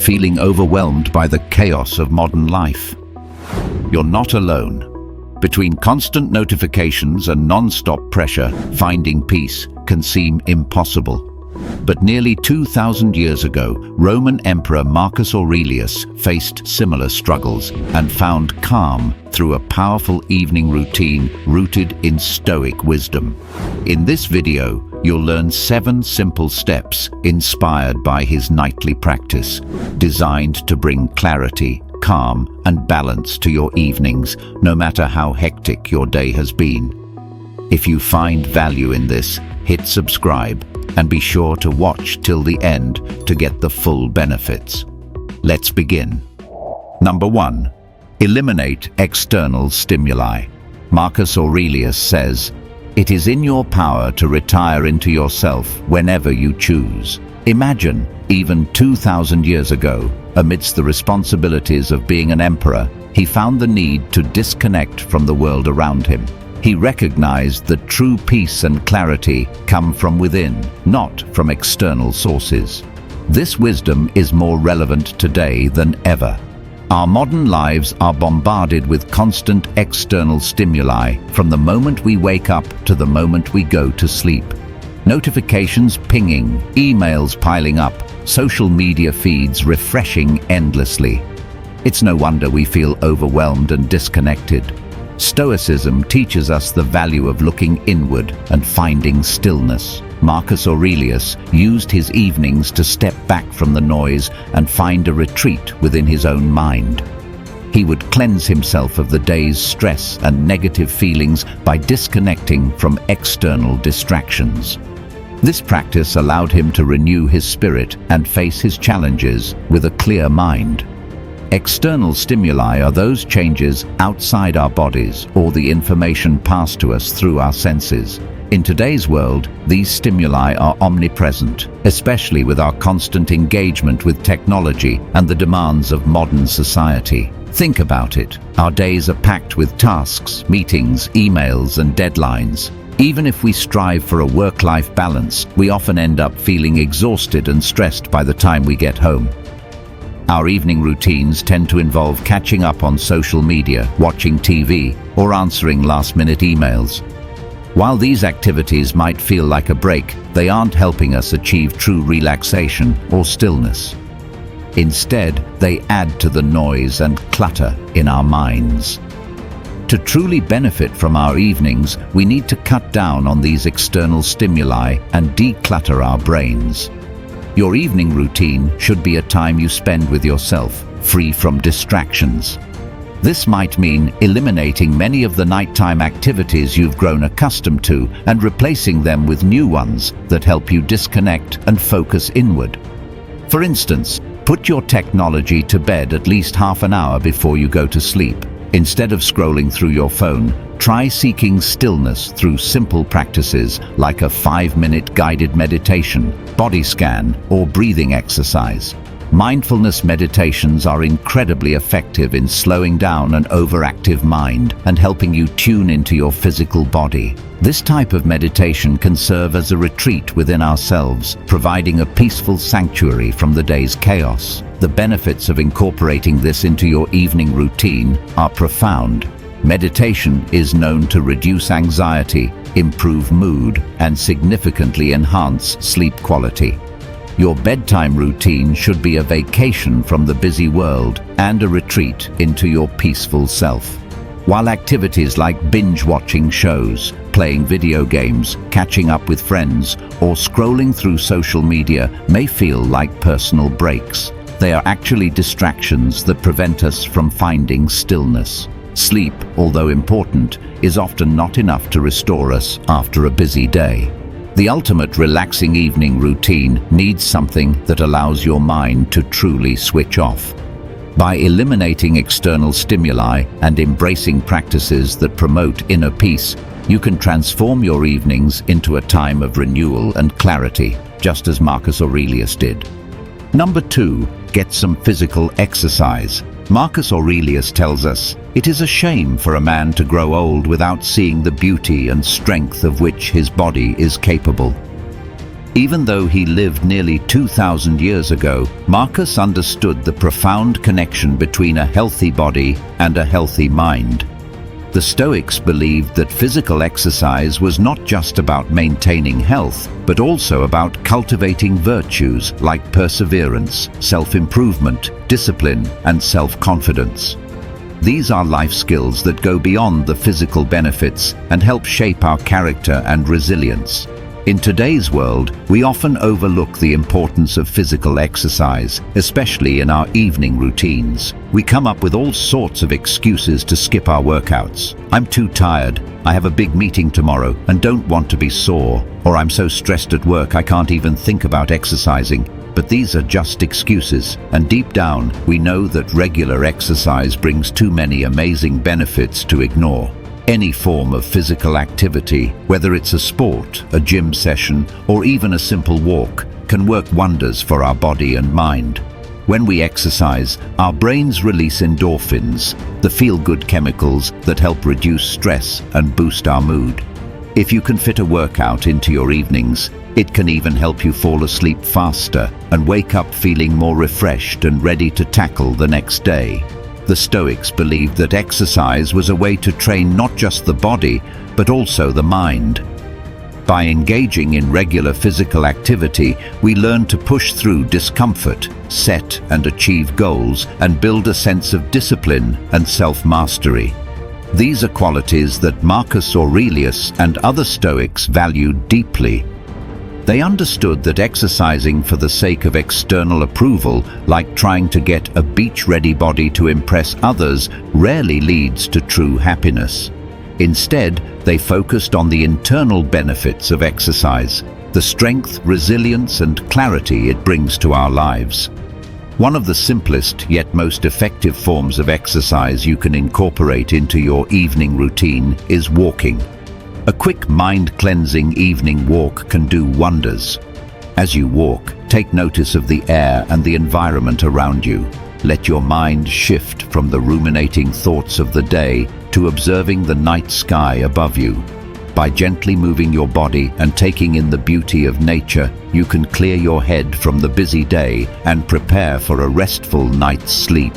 feeling overwhelmed by the chaos of modern life? You're not alone. Between constant notifications and non-stop pressure, finding peace can seem impossible. But nearly 2,000 years ago, Roman Emperor Marcus Aurelius faced similar struggles and found calm through a powerful evening routine rooted in Stoic wisdom. In this video, you'll learn 7 simple steps inspired by his nightly practice, designed to bring clarity, calm, and balance to your evenings, no matter how hectic your day has been. If you find value in this, hit subscribe and be sure to watch till the end to get the full benefits. Let's begin. Number 1. Eliminate external stimuli. Marcus Aurelius says, "It is in your power to retire into yourself whenever you choose." Imagine, even 2,000 years ago, amidst the responsibilities of being an emperor, he found the need to disconnect from the world around him. He recognized that true peace and clarity come from within, not from external sources. This wisdom is more relevant today than ever. Our modern lives are bombarded with constant external stimuli from the moment we wake up to the moment we go to sleep. Notifications pinging, emails piling up, social media feeds refreshing endlessly. It's no wonder we feel overwhelmed and disconnected. Stoicism teaches us the value of looking inward and finding stillness. Marcus Aurelius used his evenings to step back from the noise and find a retreat within his own mind. He would cleanse himself of the day's stress and negative feelings by disconnecting from external distractions. This practice allowed him to renew his spirit and face his challenges with a clear mind. External stimuli are those changes outside our bodies or the information passed to us through our senses. In today's world, these stimuli are omnipresent, especially with our constant engagement with technology and the demands of modern society. Think about it. Our days are packed with tasks, meetings, emails, and deadlines. Even if we strive for a work-life balance, we often end up feeling exhausted and stressed by the time we get home. Our evening routines tend to involve catching up on social media, watching TV, or answering last-minute emails. While these activities might feel like a break, they aren't helping us achieve true relaxation or stillness. Instead, they add to the noise and clutter in our minds. To truly benefit from our evenings, we need to cut down on these external stimuli and declutter our brains. Your evening routine should be a time you spend with yourself, free from distractions. This might mean eliminating many of the nighttime activities you've grown accustomed to and replacing them with new ones that help you disconnect and focus inward. For instance, put your technology to bed at least half an hour before you go to sleep. Instead of scrolling through your phone, try seeking stillness through simple practices like a 5-minute guided meditation, body scan, or breathing exercise. Mindfulness meditations are incredibly effective in slowing down an overactive mind and helping you tune into your physical body. This type of meditation can serve as a retreat within ourselves, providing a peaceful sanctuary from the day's chaos. The benefits of incorporating this into your evening routine are profound. Meditation is known to reduce anxiety, improve mood, and significantly enhance sleep quality. Your bedtime routine should be a vacation from the busy world and a retreat into your peaceful self. While activities like binge-watching shows, playing video games, catching up with friends, or scrolling through social media may feel like personal breaks, they are actually distractions that prevent us from finding stillness. Sleep, although important, is often not enough to restore us after a busy day. The ultimate relaxing evening routine needs something that allows your mind to truly switch off. By eliminating external stimuli and embracing practices that promote inner peace, you can transform your evenings into a time of renewal and clarity, just as Marcus Aurelius did. Number 2, get some physical exercise. Marcus Aurelius tells us, "It is a shame for a man to grow old without seeing the beauty and strength of which his body is capable." Even though he lived nearly 2,000 years ago, Marcus understood the profound connection between a healthy body and a healthy mind. The Stoics believed that physical exercise was not just about maintaining health, but also about cultivating virtues like perseverance, self-improvement, discipline, and self-confidence. These are life skills that go beyond the physical benefits and help shape our character and resilience. In today's world, we often overlook the importance of physical exercise, especially in our evening routines. We come up with all sorts of excuses to skip our workouts. I'm too tired, I have a big meeting tomorrow and don't want to be sore, or I'm so stressed at work I can't even think about exercising. But these are just excuses, and deep down, we know that regular exercise brings too many amazing benefits to ignore. Any form of physical activity, whether it's a sport, a gym session, or even a simple walk, can work wonders for our body and mind. When we exercise, our brains release endorphins, the feel-good chemicals that help reduce stress and boost our mood. If you can fit a workout into your evenings, it can even help you fall asleep faster and wake up feeling more refreshed and ready to tackle the next day. The Stoics believed that exercise was a way to train not just the body, but also the mind. By engaging in regular physical activity, we learn to push through discomfort, set and achieve goals, and build a sense of discipline and self-mastery. These are qualities that Marcus Aurelius and other Stoics valued deeply. They understood that exercising for the sake of external approval, like trying to get a beach-ready body to impress others, rarely leads to true happiness. Instead, they focused on the internal benefits of exercise, the strength, resilience, and clarity it brings to our lives. One of the simplest yet most effective forms of exercise you can incorporate into your evening routine is walking. A quick mind-cleansing evening walk can do wonders. As you walk, take notice of the air and the environment around you. Let your mind shift from the ruminating thoughts of the day to observing the night sky above you. By gently moving your body and taking in the beauty of nature, you can clear your head from the busy day and prepare for a restful night's sleep.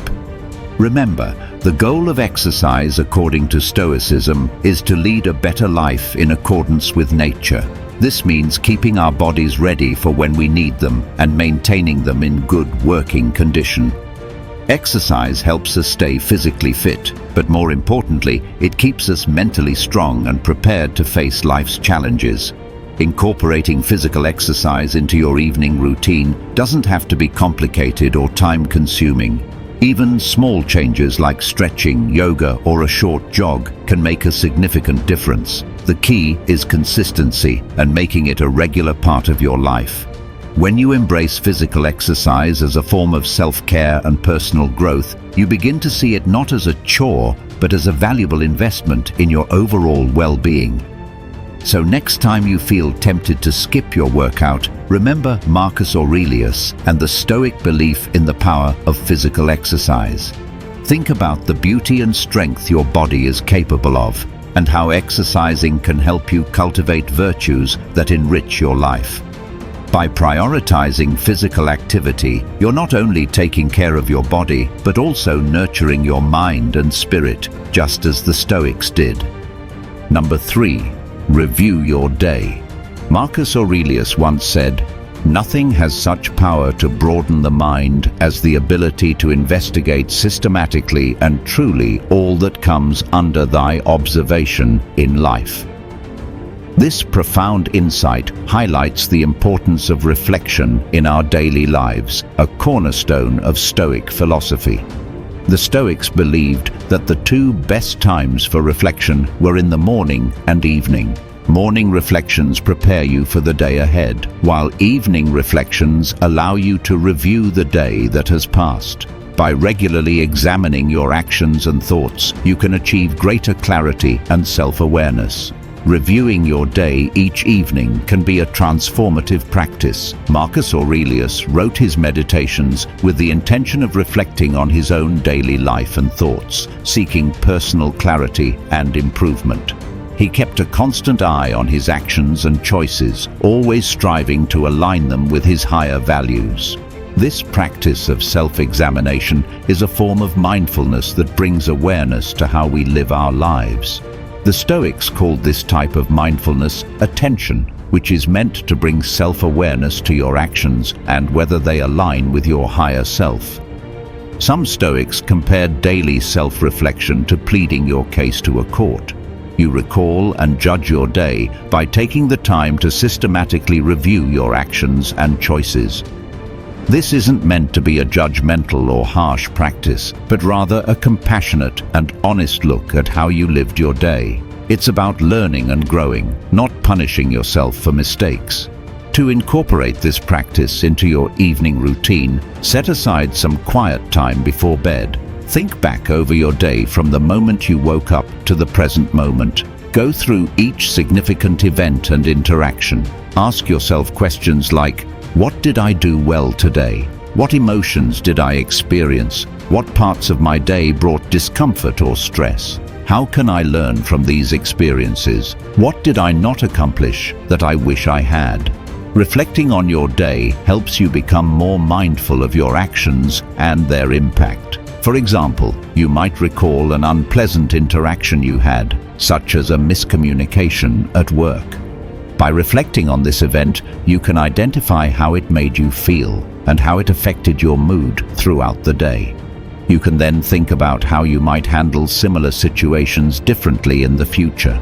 Remember, the goal of exercise, according to Stoicism, is to lead a better life in accordance with nature. This means keeping our bodies ready for when we need them and maintaining them in good working condition. Exercise helps us stay physically fit, but more importantly, it keeps us mentally strong and prepared to face life's challenges. Incorporating physical exercise into your evening routine doesn't have to be complicated or time-consuming. Even small changes like stretching, yoga, or a short jog can make a significant difference. The key is consistency and making it a regular part of your life. When you embrace physical exercise as a form of self-care and personal growth, you begin to see it not as a chore, but as a valuable investment in your overall well-being. So next time you feel tempted to skip your workout, remember Marcus Aurelius and the Stoic belief in the power of physical exercise. Think about the beauty and strength your body is capable of, and how exercising can help you cultivate virtues that enrich your life. By prioritizing physical activity, you're not only taking care of your body, but also nurturing your mind and spirit, just as the Stoics did. Number 3. Review your day. Marcus Aurelius once said, "Nothing has such power to broaden the mind as the ability to investigate systematically and truly all that comes under thy observation in life." This profound insight highlights the importance of reflection in our daily lives, a cornerstone of Stoic philosophy. The Stoics believed that the two best times for reflection were in the morning and evening. Morning reflections prepare you for the day ahead, while evening reflections allow you to review the day that has passed. By regularly examining your actions and thoughts, you can achieve greater clarity and self-awareness. Reviewing your day each evening can be a transformative practice. Marcus Aurelius wrote his meditations with the intention of reflecting on his own daily life and thoughts, seeking personal clarity and improvement. He kept a constant eye on his actions and choices, always striving to align them with his higher values. This practice of self-examination is a form of mindfulness that brings awareness to how we live our lives. The Stoics called this type of mindfulness attention, which is meant to bring self-awareness to your actions and whether they align with your higher self. Some Stoics compared daily self-reflection to pleading your case to a court. You recall and judge your day by taking the time to systematically review your actions and choices. This isn't meant to be a judgmental or harsh practice, but rather a compassionate and honest look at how you lived your day. It's about learning and growing, not punishing yourself for mistakes. To incorporate this practice into your evening routine, set aside some quiet time before bed. Think back over your day from the moment you woke up to the present moment. Go through each significant event and interaction. Ask yourself questions like, what did I do well today? What emotions did I experience? What parts of my day brought discomfort or stress? How can I learn from these experiences? What did I not accomplish that I wish I had? Reflecting on your day helps you become more mindful of your actions and their impact. For example, you might recall an unpleasant interaction you had, such as a miscommunication at work. By reflecting on this event, you can identify how it made you feel and how it affected your mood throughout the day. You can then think about how you might handle similar situations differently in the future.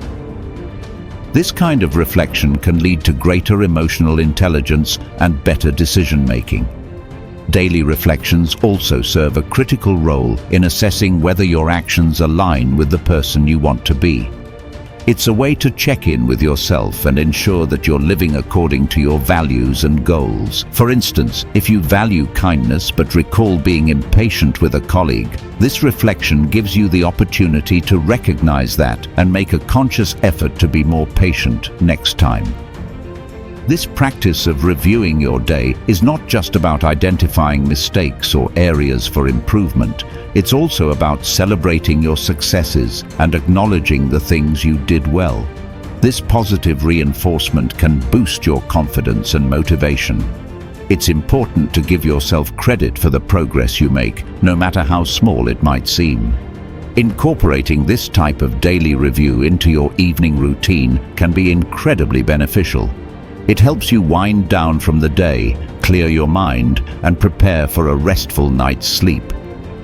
This kind of reflection can lead to greater emotional intelligence and better decision-making. Daily reflections also serve a critical role in assessing whether your actions align with the person you want to be. It's a way to check in with yourself and ensure that you're living according to your values and goals. For instance, if you value kindness but recall being impatient with a colleague, this reflection gives you the opportunity to recognize that and make a conscious effort to be more patient next time. This practice of reviewing your day is not just about identifying mistakes or areas for improvement. It's also about celebrating your successes and acknowledging the things you did well. This positive reinforcement can boost your confidence and motivation. It's important to give yourself credit for the progress you make, no matter how small it might seem. Incorporating this type of daily review into your evening routine can be incredibly beneficial. It helps you wind down from the day, clear your mind, and prepare for a restful night's sleep.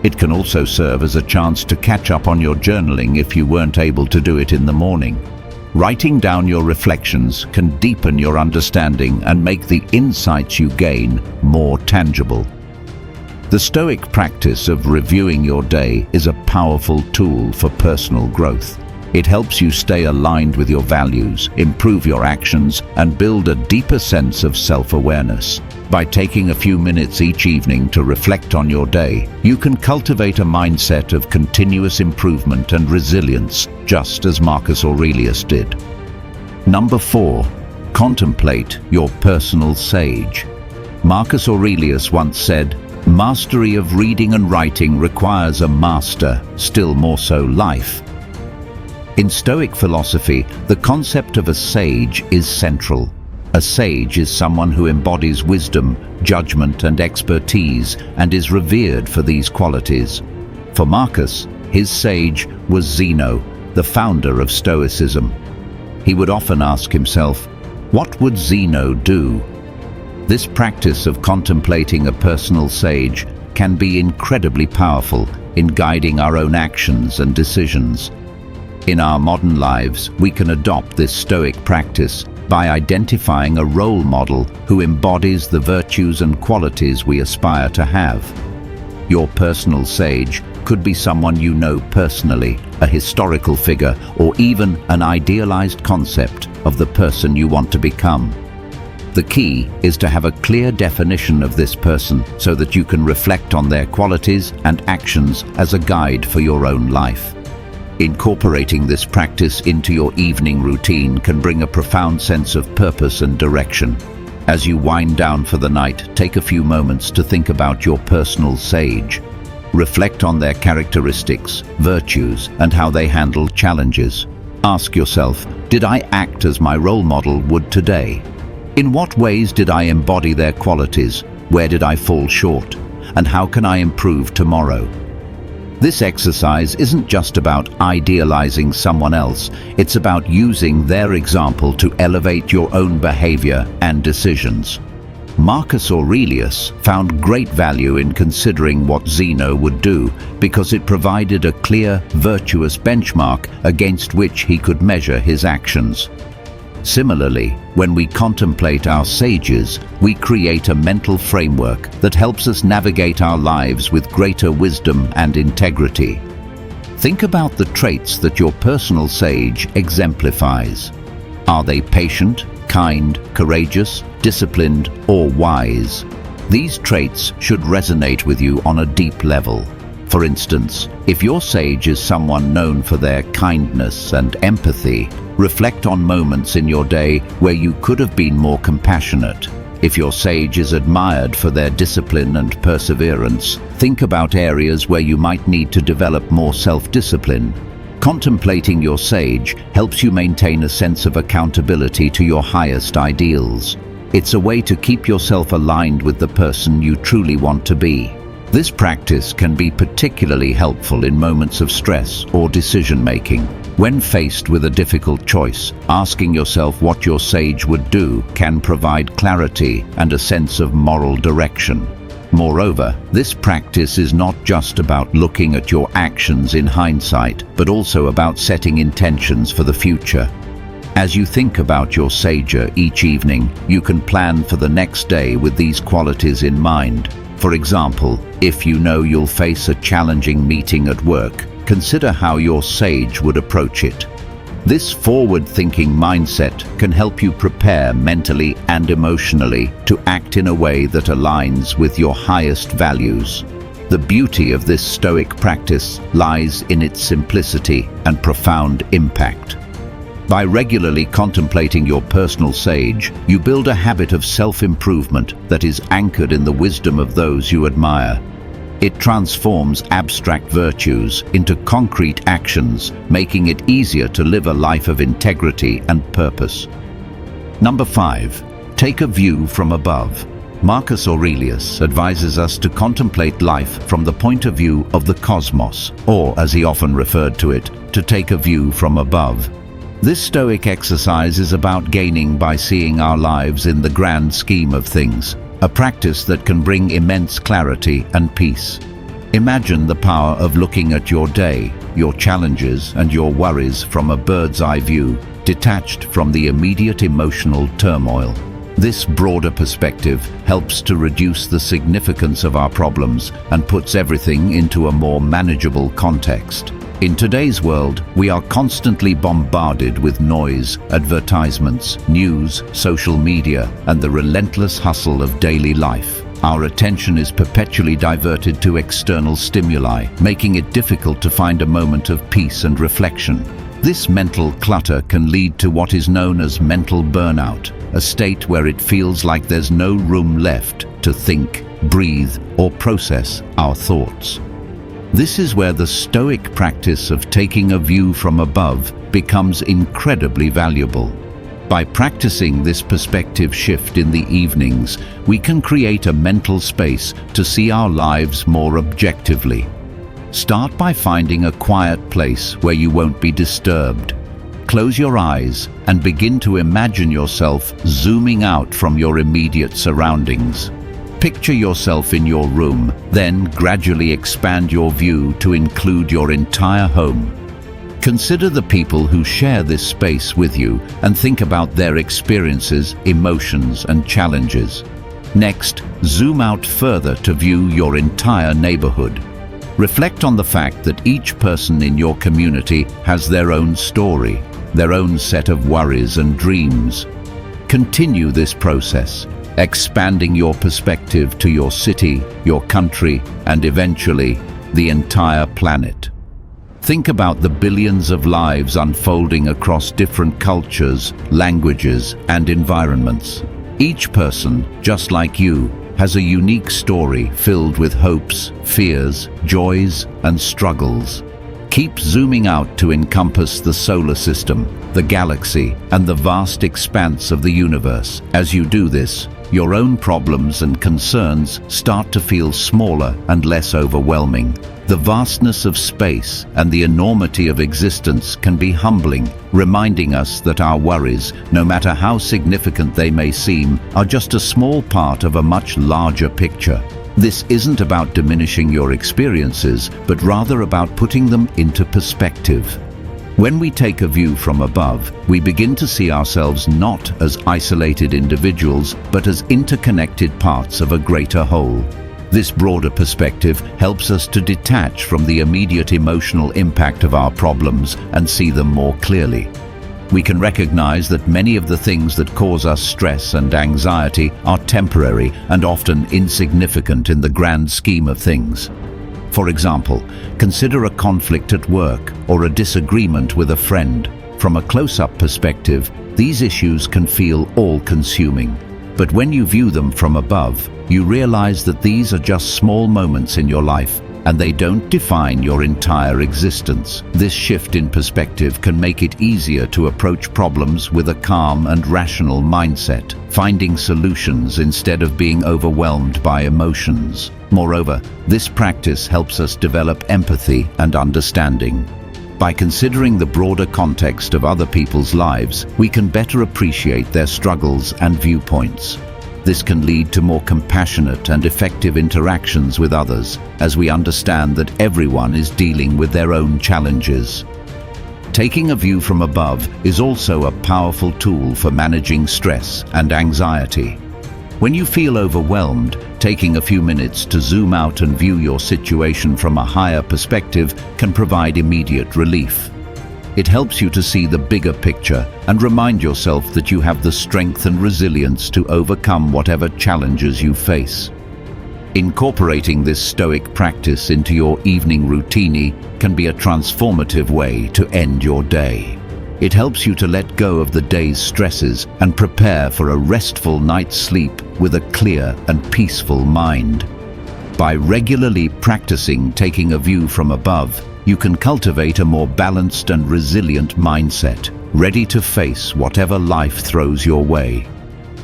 It can also serve as a chance to catch up on your journaling if you weren't able to do it in the morning. Writing down your reflections can deepen your understanding and make the insights you gain more tangible. The Stoic practice of reviewing your day is a powerful tool for personal growth. It helps you stay aligned with your values, improve your actions, and build a deeper sense of self-awareness. By taking a few minutes each evening to reflect on your day, you can cultivate a mindset of continuous improvement and resilience, just as Marcus Aurelius did. Number 4. Contemplate your personal sage. Marcus Aurelius once said, "Mastery of reading and writing requires a master, still more so life." In Stoic philosophy, the concept of a sage is central. A sage is someone who embodies wisdom, judgment, and expertise, and is revered for these qualities. For Marcus, his sage was Zeno, the founder of Stoicism. He would often ask himself, what would Zeno do? This practice of contemplating a personal sage can be incredibly powerful in guiding our own actions and decisions. In our modern lives, we can adopt this Stoic practice by identifying a role model who embodies the virtues and qualities we aspire to have. Your personal sage could be someone you know personally, a historical figure, or even an idealized concept of the person you want to become. The key is to have a clear definition of this person so that you can reflect on their qualities and actions as a guide for your own life. Incorporating this practice into your evening routine can bring a profound sense of purpose and direction. As you wind down for the night, take a few moments to think about your personal sage. Reflect on their characteristics, virtues, and how they handle challenges. Ask yourself, did I act as my role model would today? In what ways did I embody their qualities? Where did I fall short? And how can I improve tomorrow? This exercise isn't just about idealizing someone else, it's about using their example to elevate your own behavior and decisions. Marcus Aurelius found great value in considering what Zeno would do because it provided a clear, virtuous benchmark against which he could measure his actions. Similarly, when we contemplate our sages, we create a mental framework that helps us navigate our lives with greater wisdom and integrity. Think about the traits that your personal sage exemplifies. Are they patient, kind, courageous, disciplined, or wise? These traits should resonate with you on a deep level. For instance, if your sage is someone known for their kindness and empathy, reflect on moments in your day where you could have been more compassionate. If your sage is admired for their discipline and perseverance, think about areas where you might need to develop more self-discipline. Contemplating your sage helps you maintain a sense of accountability to your highest ideals. It's a way to keep yourself aligned with the person you truly want to be. This practice can be particularly helpful in moments of stress or decision-making. When faced with a difficult choice, asking yourself what your sage would do can provide clarity and a sense of moral direction. Moreover, this practice is not just about looking at your actions in hindsight, but also about setting intentions for the future. As you think about your sage each evening, you can plan for the next day with these qualities in mind. For example, if you know you'll face a challenging meeting at work, consider how your sage would approach it. This forward-thinking mindset can help you prepare mentally and emotionally to act in a way that aligns with your highest values. The beauty of this Stoic practice lies in its simplicity and profound impact. By regularly contemplating your personal sage, you build a habit of self-improvement that is anchored in the wisdom of those you admire. It transforms abstract virtues into concrete actions, making it easier to live a life of integrity and purpose. Number 5. Take a view from above. Marcus Aurelius advises us to contemplate life from the point of view of the cosmos, or, as he often referred to it, to take a view from above. This Stoic exercise is about gaining by seeing our lives in the grand scheme of things, a practice that can bring immense clarity and peace. Imagine the power of looking at your day, your challenges and your worries from a bird's-eye view, detached from the immediate emotional turmoil. This broader perspective helps to reduce the significance of our problems and puts everything into a more manageable context. In today's world, we are constantly bombarded with noise, advertisements, news, social media, and the relentless hustle of daily life. Our attention is perpetually diverted to external stimuli, making it difficult to find a moment of peace and reflection. This mental clutter can lead to what is known as mental burnout, a state where it feels like there's no room left to think, breathe, or process our thoughts. This is where the Stoic practice of taking a view from above becomes incredibly valuable. By practicing this perspective shift in the evenings, we can create a mental space to see our lives more objectively. Start by finding a quiet place where you won't be disturbed. Close your eyes and begin to imagine yourself zooming out from your immediate surroundings. Picture yourself in your room, then gradually expand your view to include your entire home. Consider the people who share this space with you and think about their experiences, emotions, and challenges. Next, zoom out further to view your entire neighborhood. Reflect on the fact that each person in your community has their own story, their own set of worries and dreams. Continue this process, expanding your perspective to your city, your country, and eventually, the entire planet. Think about the billions of lives unfolding across different cultures, languages, and environments. Each person, just like you, has a unique story filled with hopes, fears, joys, and struggles. Keep Keep zooming out to encompass the solar system, the galaxy, and the vast expanse of the universe. As you do this, your own problems and concerns start to feel smaller and less overwhelming. The vastness of space and the enormity of existence can be humbling, reminding us that our worries, no matter how significant they may seem, are just a small part of a much larger picture. This isn't about diminishing your experiences, but rather about putting them into perspective. When we take a view from above, we begin to see ourselves not as isolated individuals, but as interconnected parts of a greater whole. This broader perspective helps us to detach from the immediate emotional impact of our problems and see them more clearly. We can recognize that many of the things that cause us stress and anxiety are temporary and often insignificant in the grand scheme of things. For example, consider a conflict at work or a disagreement with a friend. From a close-up perspective, these issues can feel all-consuming. But when you view them from above, you realize that these are just small moments in your life, and they don't define your entire existence. This shift in perspective can make it easier to approach problems with a calm and rational mindset, finding solutions instead of being overwhelmed by emotions. Moreover, this practice helps us develop empathy and understanding. By considering the broader context of other people's lives, we can better appreciate their struggles and viewpoints. This can lead to more compassionate and effective interactions with others, as we understand that everyone is dealing with their own challenges. Taking a view from above is also a powerful tool for managing stress and anxiety. When you feel overwhelmed, taking a few minutes to zoom out and view your situation from a higher perspective can provide immediate relief. It helps you to see the bigger picture and remind yourself that you have the strength and resilience to overcome whatever challenges you face. Incorporating this Stoic practice into your evening routine can be a transformative way to end your day. It helps you to let go of the day's stresses and prepare for a restful night's sleep with a clear and peaceful mind. By regularly practicing taking a view from above, you can cultivate a more balanced and resilient mindset, ready to face whatever life throws your way.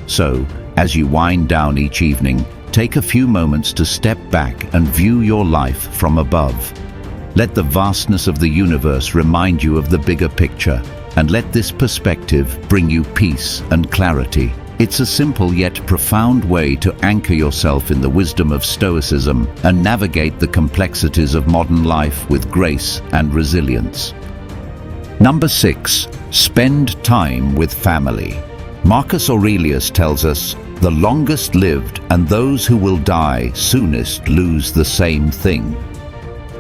So, as you wind down each evening, take a few moments to step back and view your life from above. Let the vastness of the universe remind you of the bigger picture, and let this perspective bring you peace and clarity. It's a simple yet profound way to anchor yourself in the wisdom of Stoicism and navigate the complexities of modern life with grace and resilience. Number 6. Spend time with family. Marcus Aurelius tells us, "The longest lived and those who will die soonest lose the same thing.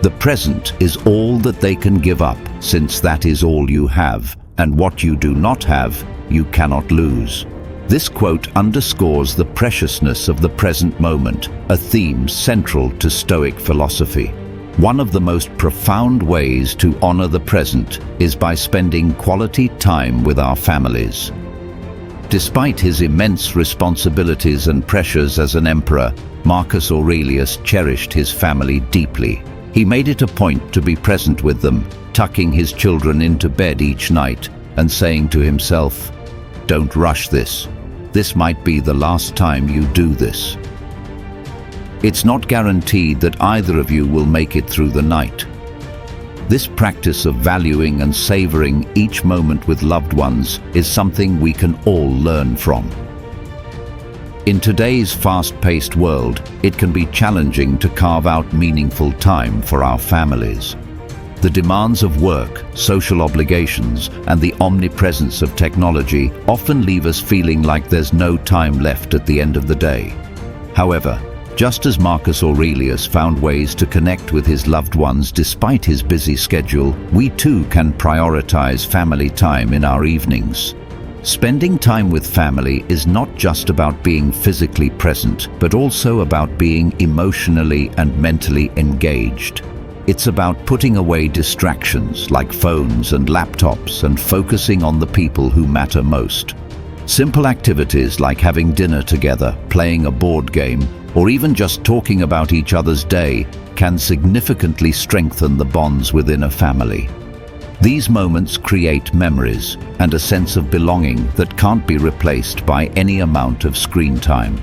The present is all that they can give up, since that is all you have, and what you do not have, you cannot lose." This quote underscores the preciousness of the present moment, a theme central to Stoic philosophy. One of the most profound ways to honor the present is by spending quality time with our families. Despite his immense responsibilities and pressures as an emperor, Marcus Aurelius cherished his family deeply. He made it a point to be present with them, tucking his children into bed each night and saying to himself, "Don't rush this. This might be the last time you do this." It's not guaranteed that either of you will make it through the night. This practice of valuing and savoring each moment with loved ones is something we can all learn from. In today's fast-paced world, it can be challenging to carve out meaningful time for our families. The demands of work, social obligations, and the omnipresence of technology often leave us feeling like there's no time left at the end of the day. However, just as Marcus Aurelius found ways to connect with his loved ones despite his busy schedule, we too can prioritize family time in our evenings. Spending time with family is not just about being physically present, but also about being emotionally and mentally engaged. It's about putting away distractions like phones and laptops and focusing on the people who matter most. Simple activities like having dinner together, playing a board game, or even just talking about each other's day can significantly strengthen the bonds within a family. These moments create memories and a sense of belonging that can't be replaced by any amount of screen time.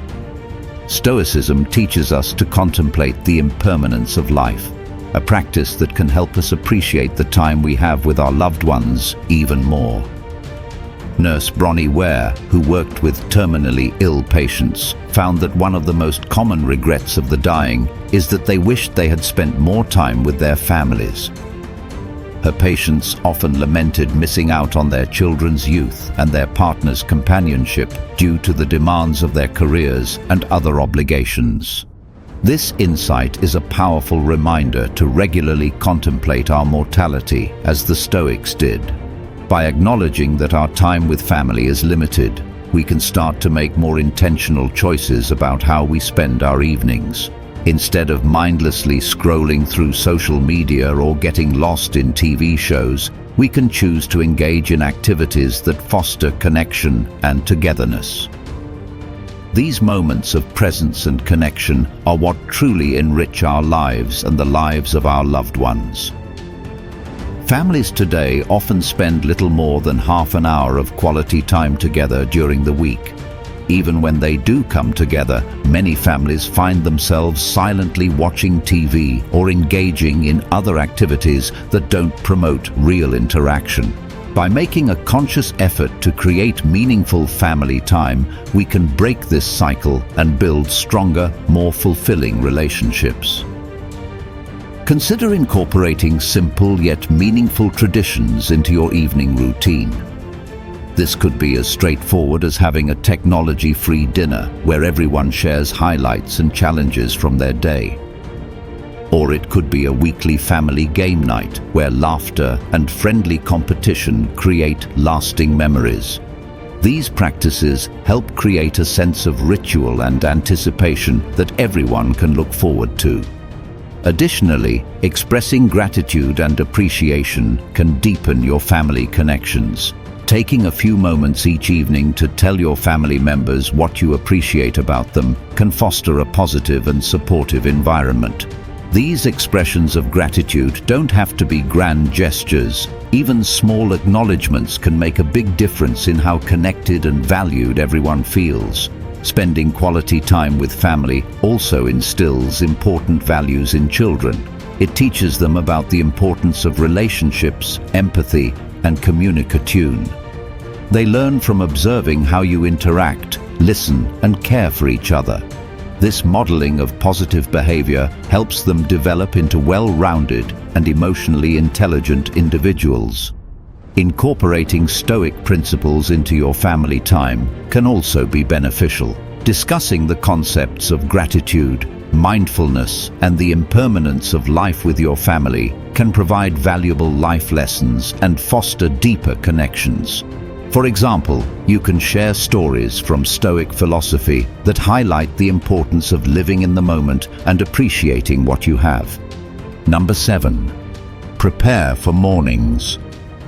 Stoicism teaches us to contemplate the impermanence of life, a practice that can help us appreciate the time we have with our loved ones even more. Nurse Bronnie Ware, who worked with terminally ill patients, found that one of the most common regrets of the dying is that they wished they had spent more time with their families. Her patients often lamented missing out on their children's youth and their partner's companionship due to the demands of their careers and other obligations. This insight is a powerful reminder to regularly contemplate our mortality as the Stoics did. By acknowledging that our time with family is limited, we can start to make more intentional choices about how we spend our evenings. Instead of mindlessly scrolling through social media or getting lost in TV shows, we can choose to engage in activities that foster connection and togetherness. These moments of presence and connection are what truly enrich our lives and the lives of our loved ones. Families today often spend little more than half an hour of quality time together during the week. Even when they do come together, many families find themselves silently watching TV or engaging in other activities that don't promote real interaction. By making a conscious effort to create meaningful family time, we can break this cycle and build stronger, more fulfilling relationships. Consider incorporating simple yet meaningful traditions into your evening routine. This could be as straightforward as having a technology-free dinner where everyone shares highlights and challenges from their day. Or it could be a weekly family game night where laughter and friendly competition create lasting memories. These practices help create a sense of ritual and anticipation that everyone can look forward to. Additionally, expressing gratitude and appreciation can deepen your family connections. Taking a few moments each evening to tell your family members what you appreciate about them can foster a positive and supportive environment. These expressions of gratitude don't have to be grand gestures. Even small acknowledgements can make a big difference in how connected and valued everyone feels. Spending quality time with family also instills important values in children. It teaches them about the importance of relationships, empathy, and communication. They learn from observing how you interact, listen, and care for each other. This modeling of positive behavior helps them develop into well-rounded and emotionally intelligent individuals. Incorporating Stoic principles into your family time can also be beneficial. Discussing the concepts of gratitude, mindfulness, and the impermanence of life with your family can provide valuable life lessons and foster deeper connections. For example, you can share stories from Stoic philosophy that highlight the importance of living in the moment and appreciating what you have. Number 7. Prepare for mornings.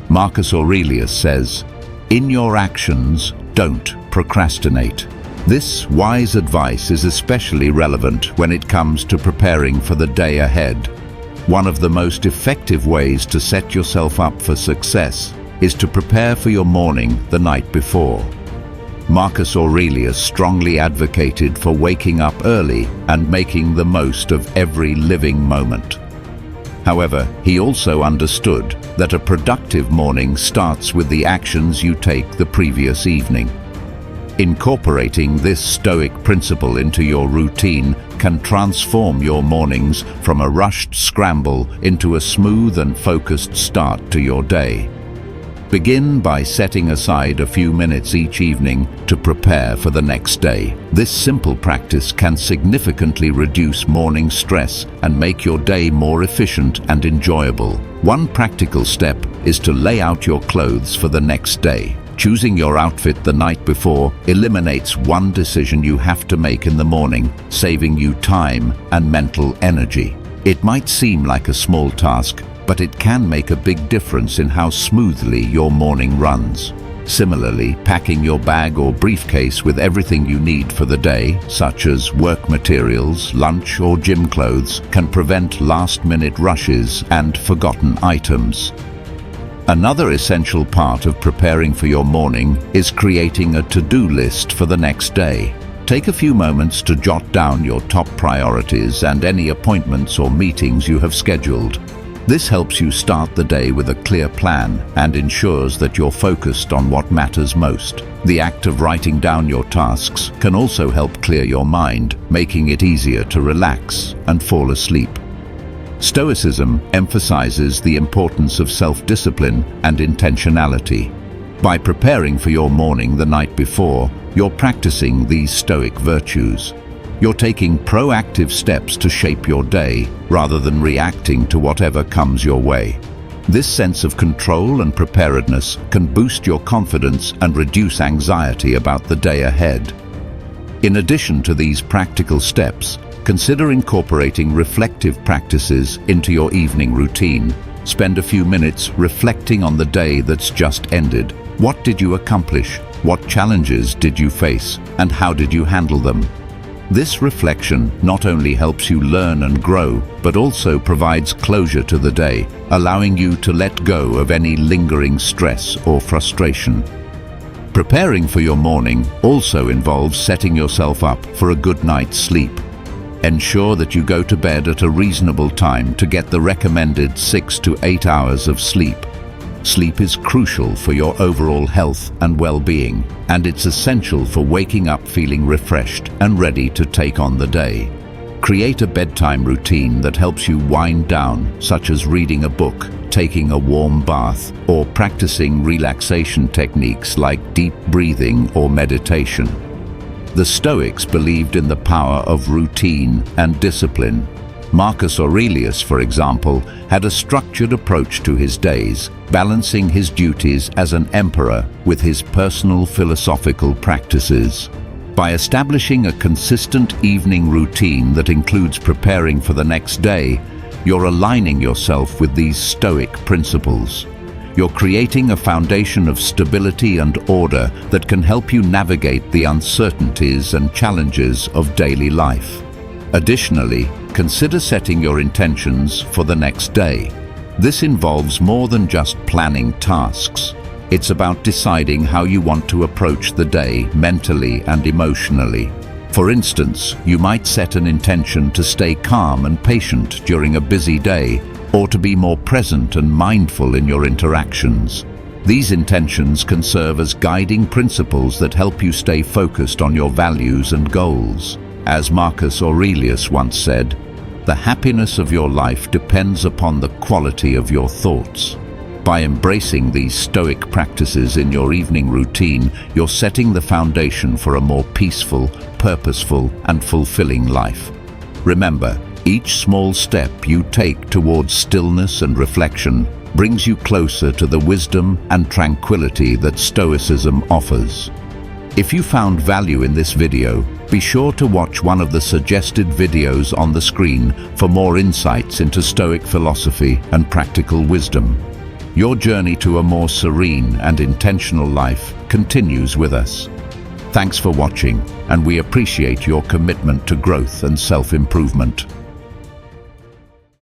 Marcus Aurelius says, "In your actions, don't procrastinate." This wise advice is especially relevant when it comes to preparing for the day ahead. One of the most effective ways to set yourself up for success is to prepare for your morning the night before. Marcus Aurelius strongly advocated for waking up early and making the most of every living moment. However, he also understood that a productive morning starts with the actions you take the previous evening. Incorporating this Stoic principle into your routine can transform your mornings from a rushed scramble into a smooth and focused start to your day. Begin by setting aside a few minutes each evening to prepare for the next day. This simple practice can significantly reduce morning stress and make your day more efficient and enjoyable. One practical step is to lay out your clothes for the next day. Choosing your outfit the night before eliminates one decision you have to make in the morning, saving you time and mental energy. It might seem like a small task, but it can make a big difference in how smoothly your morning runs. Similarly, packing your bag or briefcase with everything you need for the day, such as work materials, lunch or gym clothes, can prevent last-minute rushes and forgotten items. Another essential part of preparing for your morning is creating a to-do list for the next day. Take a few moments to jot down your top priorities and any appointments or meetings you have scheduled. This helps you start the day with a clear plan and ensures that you're focused on what matters most. The act of writing down your tasks can also help clear your mind, making it easier to relax and fall asleep. Stoicism emphasizes the importance of self-discipline and intentionality. By preparing for your morning the night before, you're practicing these Stoic virtues. You're taking proactive steps to shape your day rather than reacting to whatever comes your way. This sense of control and preparedness can boost your confidence and reduce anxiety about the day ahead. In addition to these practical steps, consider incorporating reflective practices into your evening routine. Spend a few minutes reflecting on the day that's just ended. What did you accomplish? What challenges did you face? And how did you handle them? This reflection not only helps you learn and grow, but also provides closure to the day, allowing you to let go of any lingering stress or frustration. Preparing for your morning also involves setting yourself up for a good night's sleep. Ensure that you go to bed at a reasonable time to get the recommended 6 to 8 hours of sleep. Sleep is crucial for your overall health and well-being, and it's essential for waking up feeling refreshed and ready to take on the day. Create a bedtime routine that helps you wind down, such as reading a book, taking a warm bath, or practicing relaxation techniques like deep breathing or meditation. The Stoics believed in the power of routine and discipline. Marcus Aurelius, for example, had a structured approach to his days, balancing his duties as an emperor with his personal philosophical practices. By establishing a consistent evening routine that includes preparing for the next day, you're aligning yourself with these Stoic principles. You're creating a foundation of stability and order that can help you navigate the uncertainties and challenges of daily life. Additionally, consider setting your intentions for the next day. This involves more than just planning tasks. It's about deciding how you want to approach the day mentally and emotionally. For instance, you might set an intention to stay calm and patient during a busy day, or to be more present and mindful in your interactions. These intentions can serve as guiding principles that help you stay focused on your values and goals. As Marcus Aurelius once said, "The happiness of your life depends upon the quality of your thoughts." By embracing these Stoic practices in your evening routine, you're setting the foundation for a more peaceful, purposeful, and fulfilling life. Remember, each small step you take towards stillness and reflection brings you closer to the wisdom and tranquility that Stoicism offers. If you found value in this video, be sure to watch one of the suggested videos on the screen for more insights into Stoic philosophy and practical wisdom. Your journey to a more serene and intentional life continues with us. Thanks for watching, and we appreciate your commitment to growth and self-improvement.